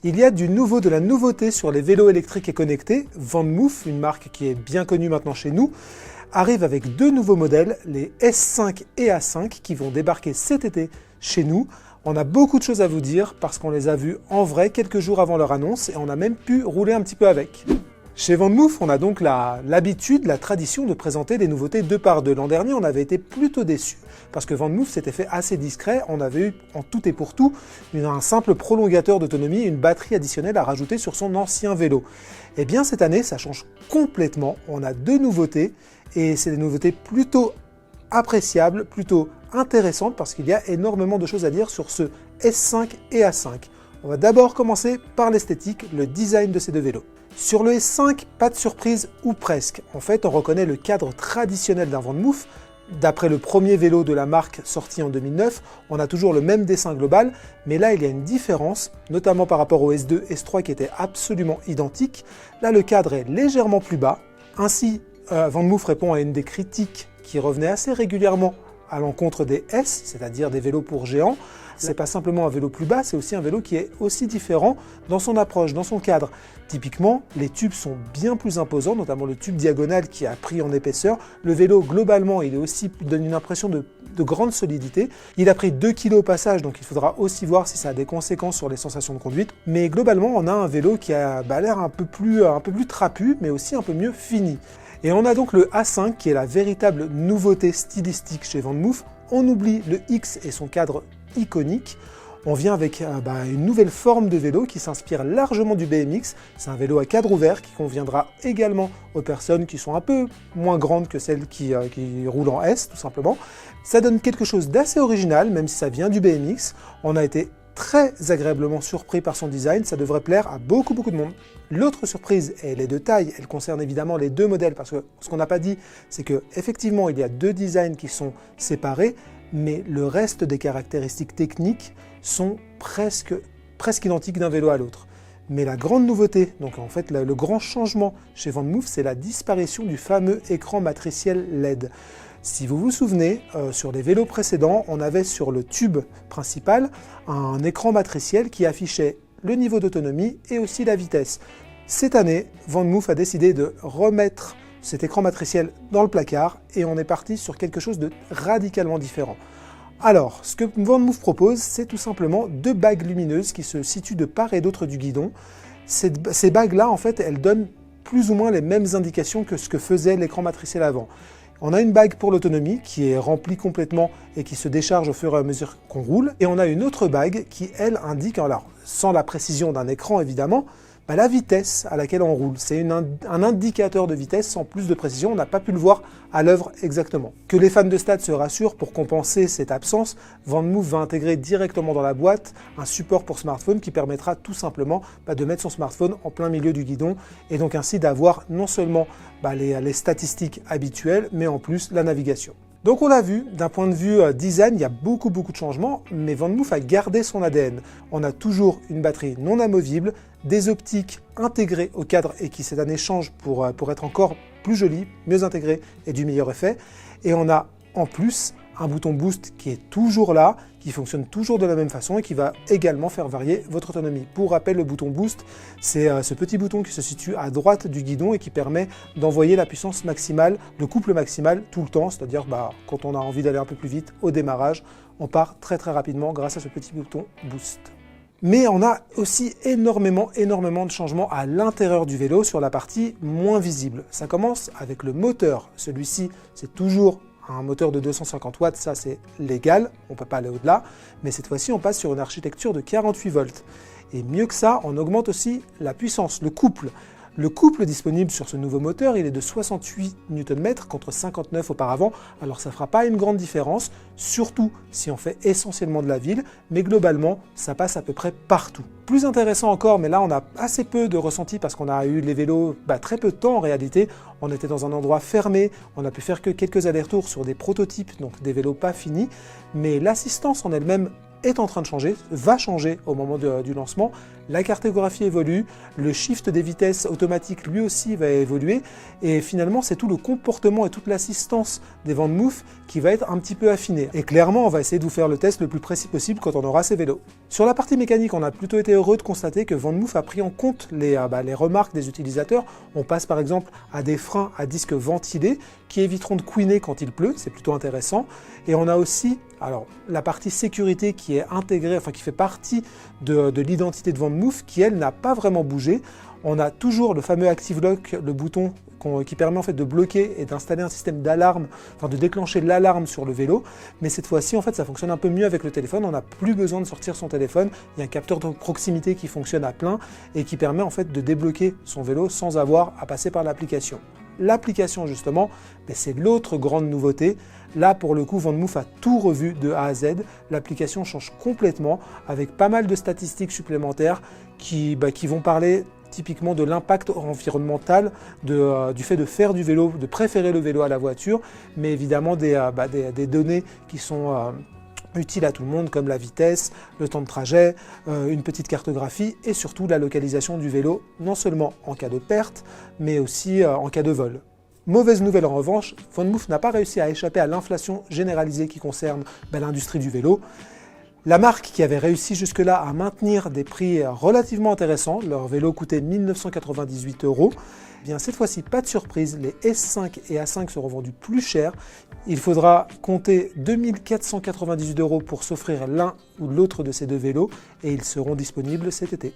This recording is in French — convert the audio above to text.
Il y a du nouveau, de la nouveauté sur les vélos électriques et connectés. VanMoof, une marque qui est bien connue maintenant chez nous, arrive avec deux nouveaux modèles, les S5 et A5, qui vont débarquer cet été chez nous. On a beaucoup de choses à vous dire parce qu'on les a vus en vrai quelques jours avant leur annonce et on a même pu rouler un petit peu avec. Chez VanMoof, on a donc l'habitude, la tradition de présenter des nouveautés deux par deux. L'an dernier, on avait été plutôt déçus parce que VanMoof s'était fait assez discret. On avait eu en tout et pour tout un simple prolongateur d'autonomie et une batterie additionnelle à rajouter sur son ancien vélo. Et bien cette année, ça change complètement. On a deux nouveautés et c'est des nouveautés plutôt appréciables, plutôt intéressantes parce qu'il y a énormément de choses à dire sur ce S5 et A5. On va d'abord commencer par l'esthétique, le design de ces deux vélos. Sur le S5, pas de surprise ou presque. En fait, on reconnaît le cadre traditionnel d'un VanMoof. D'après le premier vélo de la marque sorti en 2009, on a toujours le même dessin global, mais là il y a une différence, notamment par rapport au S2, S3 qui étaient absolument identiques. Là, le cadre est légèrement plus bas. Ainsi, VanMoof répond à une des critiques qui revenait assez régulièrement à l'encontre des S, c'est-à-dire des vélos pour géants. C'est pas simplement un vélo plus bas, c'est aussi un vélo qui est aussi différent dans son approche, dans son cadre. Typiquement, les tubes sont bien plus imposants, notamment le tube diagonal qui a pris en épaisseur. Le vélo, globalement, il donne une impression de grande solidité. Il a pris 2 kg au passage, donc il faudra aussi voir si ça a des conséquences sur les sensations de conduite. Mais globalement, on a un vélo qui a l'air un peu plus trapu, mais aussi un peu mieux fini. Et on a donc le A5 qui est la véritable nouveauté stylistique chez VanMoof. On oublie le X et son cadre iconique. On vient avec une nouvelle forme de vélo qui s'inspire largement du BMX. C'est un vélo à cadre ouvert qui conviendra également aux personnes qui sont un peu moins grandes que celles qui roulent en S, tout simplement. Ça donne quelque chose d'assez original, même si ça vient du BMX. On a été très agréablement surpris par son design, ça devrait plaire à beaucoup de monde. L'autre surprise, elle est de taille, elle concerne évidemment les deux modèles, parce que ce qu'on n'a pas dit, c'est qu'effectivement il y a deux designs qui sont séparés, mais le reste des caractéristiques techniques sont presque identiques d'un vélo à l'autre. Mais la grande nouveauté, donc en fait le grand changement chez VanMoof, c'est la disparition du fameux écran matriciel LED. Si vous vous souvenez, sur les vélos précédents, on avait sur le tube principal un écran matriciel qui affichait le niveau d'autonomie et aussi la vitesse. Cette année, VanMoof a décidé de remettre cet écran matriciel dans le placard et on est parti sur quelque chose de radicalement différent. Alors, ce que VanMoof propose, c'est tout simplement deux bagues lumineuses qui se situent de part et d'autre du guidon. Ces bagues-là, en fait, elles donnent plus ou moins les mêmes indications que ce que faisait l'écran matriciel avant. On a une bague pour l'autonomie qui est remplie complètement et qui se décharge au fur et à mesure qu'on roule. Et on a une autre bague qui, elle, indique, alors sans la précision d'un écran évidemment, la vitesse à laquelle on roule. C'est un indicateur de vitesse sans plus de précision, on n'a pas pu le voir à l'œuvre exactement. Que les fans de stade se rassurent, pour compenser cette absence, VanMoof va intégrer directement dans la boîte un support pour smartphone qui permettra tout simplement de mettre son smartphone en plein milieu du guidon et donc ainsi d'avoir non seulement les statistiques habituelles, mais en plus la navigation. Donc on l'a vu, d'un point de vue design, il y a beaucoup de changements, mais VanMoof a gardé son ADN. On a toujours une batterie non amovible, des optiques intégrées au cadre et qui cette année changent pour être encore plus jolies, mieux intégrées et du meilleur effet. Et on a en plus un bouton boost qui est toujours là, qui fonctionne toujours de la même façon et qui va également faire varier votre autonomie. Pour rappel, le bouton boost, c'est ce petit bouton qui se situe à droite du guidon et qui permet d'envoyer la puissance maximale, le couple maximal tout le temps, c'est-à-dire quand on a envie d'aller un peu plus vite au démarrage, on part très rapidement grâce à ce petit bouton boost. Mais on a aussi énormément de changements à l'intérieur du vélo sur la partie moins visible. Ça commence avec le moteur. Celui-ci, c'est toujours un moteur de 250 watts, ça c'est légal, on ne peut pas aller au-delà, mais cette fois-ci on passe sur une architecture de 48 volts. Et mieux que ça, on augmente aussi la puissance, le couple. Le couple disponible sur ce nouveau moteur, il est de 68 Nm contre 59 auparavant, alors ça ne fera pas une grande différence, surtout si on fait essentiellement de la ville, mais globalement, ça passe à peu près partout. Plus intéressant encore, mais là on a assez peu de ressenti parce qu'on a eu les vélos très peu de temps en réalité, on était dans un endroit fermé, on a pu faire que quelques allers-retours sur des prototypes, donc des vélos pas finis, mais l'assistance en elle-même est en train de changer, va changer au moment du lancement. La cartographie évolue, le shift des vitesses automatiques lui aussi va évoluer et finalement c'est tout le comportement et toute l'assistance des VanMoof qui va être un petit peu affiné. Et clairement on va essayer de vous faire le test le plus précis possible quand on aura ces vélos. Sur la partie mécanique, on a plutôt été heureux de constater que VanMoof a pris en compte les remarques des utilisateurs. On passe par exemple à des freins à disque ventilé qui éviteront de couiner quand il pleut, c'est plutôt intéressant. Et on a aussi la partie sécurité qui est intégrée, enfin qui fait partie de l'identité de VanMoof, qui elle n'a pas vraiment bougé. On a toujours le fameux Active Lock, le bouton qui permet en fait de bloquer et d'installer un système d'alarme, enfin de déclencher l'alarme sur le vélo. Mais cette fois-ci, en fait, ça fonctionne un peu mieux avec le téléphone. On n'a plus besoin de sortir son téléphone. Il y a un capteur de proximité qui fonctionne à plein et qui permet en fait de débloquer son vélo sans avoir à passer par l'application. L'application justement, c'est l'autre grande nouveauté. Là pour le coup, VanMoof a tout revu de A à Z. L'application change complètement avec pas mal de statistiques supplémentaires qui vont parler typiquement de l'impact environnemental, du fait de faire du vélo, de préférer le vélo à la voiture, mais évidemment des données qui sont utiles à tout le monde comme la vitesse, le temps de trajet, une petite cartographie et surtout la localisation du vélo, non seulement en cas de perte, mais aussi en cas de vol. Mauvaise nouvelle en revanche, VanMoof n'a pas réussi à échapper à l'inflation généralisée qui concerne l'industrie du vélo. La marque qui avait réussi jusque-là à maintenir des prix relativement intéressants, leur vélo coûtait 1 998 €. Bien cette fois-ci, pas de surprise, les S5 et A5 seront vendus plus cher. Il faudra compter 2 498 € pour s'offrir l'un ou l'autre de ces deux vélos et ils seront disponibles cet été.